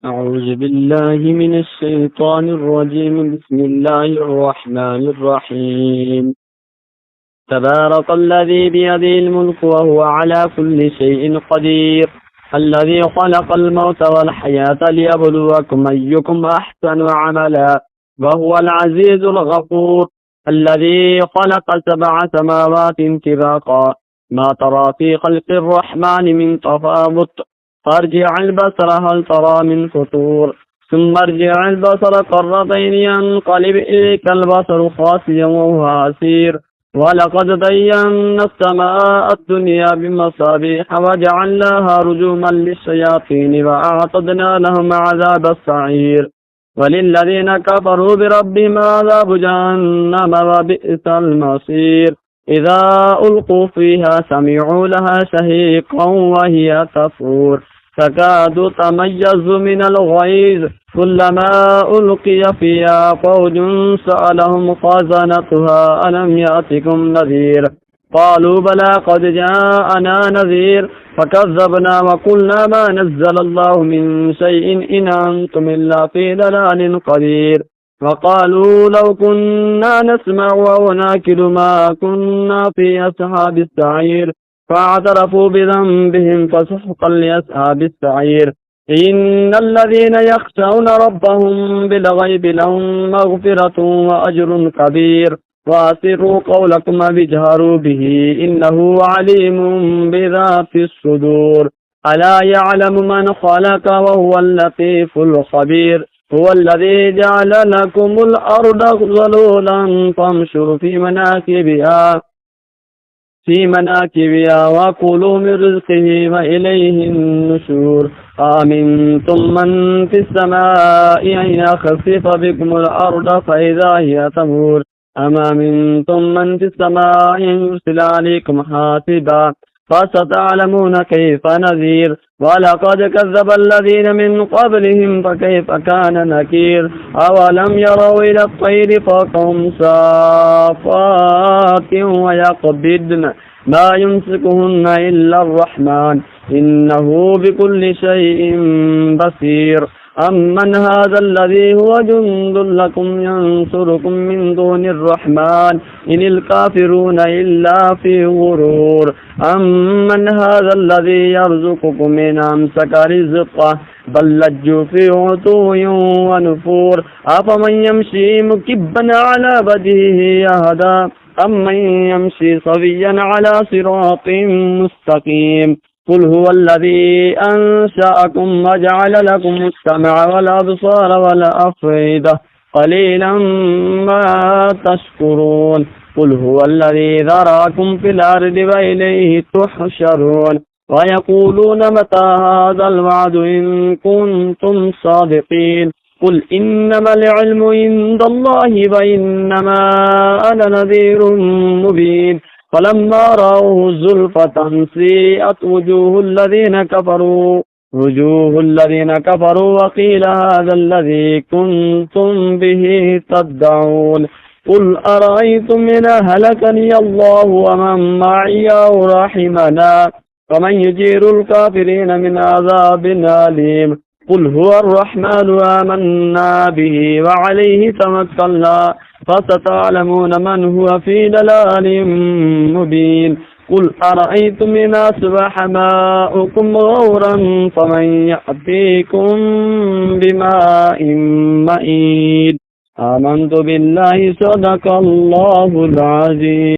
أعوذ بالله من الشيطان الرجيم. بسم الله الرحمن الرحيم. تبارك الذي بيده الملك وهو على كل شيء قدير، الذي خلق الموت والحياة ليبلوكم أيكم أحسن عملا، وهو العزيز الغفور. الذي خلق 7 سماوات طباقا، ما ترى في خلق الرحمن من تفاوت، فارجع البصر هل ترى من فطور، ثم ارجع البصر كرتين ينقلب إليك البصر خاسئا وهو حسير. ولقد زينا السماء الدنيا بمصابيح وجعلناها رجوما للشياطين وأعتدنا لهم عذاب السعير. وللذين كفروا بربهم عذاب جهنم وبئس المصير. إذا ألقوا فيها سمعوا لها شهيقا وهي تفور، تكاد تميز من الغيظ، كلما ألقي فيها فوج سألهم خزنتها ألم يأتكم نذير، قالوا بلى قد جاءنا نذير، فكذبنا وقلنا ما نزل الله من شيء إن أنتم إلا في ضلال قدير. وقالوا لو كنا نسمع أو ناكل ما كنا في أصحاب السعير، فاعترفوا بذنبهم فسحقا لأصحاب السعير. إن الذين يخشون ربهم بالغيب لهم مغفرة وأجر كبير. وأسروا قولكم واجهروا به إنه عليم بذات الصدور. ألا يعلم من خلق وهو اللطيف الخبير. هو الذي جعل لكم الأرض ذلولا فامشوا في مناكبها وكلوا من رزقه وإليه النشور. أأمنتم من في السماء أن يخسف بكم الأرض فإذا هي تمور، أم أمنتم من في السماء أن يرسل عليكم حاسبا، فستعلمون كيف نذير. ولقد كذب الذين من قبلهم فكيف كان نكير. أولم يروا إلى الطير فوقهم صافات ويقبضن ما يمسكهن إلا الرحمن إنه بكل شيء بصير. أمن هذا الذي هو جند لكم ينصركم من دون الرحمن إن الكافرون إلا في غرور. أمن هذا الذي يرزقكم من أمسك رزقه بل لجوا في عتو ونفور. أفمن يمشي مكبا على وجهه يهدى أمن يمشي صبيا على صراط مستقيم. قل هو الذي أنشأكم وجعل لكم السمع والأبصار والأفئدة قليلا ما تشكرون. قل هو الذي ذرأكم في الأرض وإليه تحشرون. ويقولون متى هذا الوعد إن كنتم صادقين. قل إنما العلم عند الله وإنما أنا نذير مبين. فلما رأوه زلفة سيئت وجوه الذين كفروا وقيل هذا الذي كنتم به تدعون. قل أرأيتم إن أهلكني الله ومن معي أو رحمنا فمن يجير الكافرين من عذاب أليم. قل هو الرحمن آمنا به وعليه توكلنا فستعلمون من هو في ضلال مبين. قل أرأيتم إن أصبح ماؤكم غورا فمن يأتيكم بماء معين. آمنت بالله صدق الله العظيم.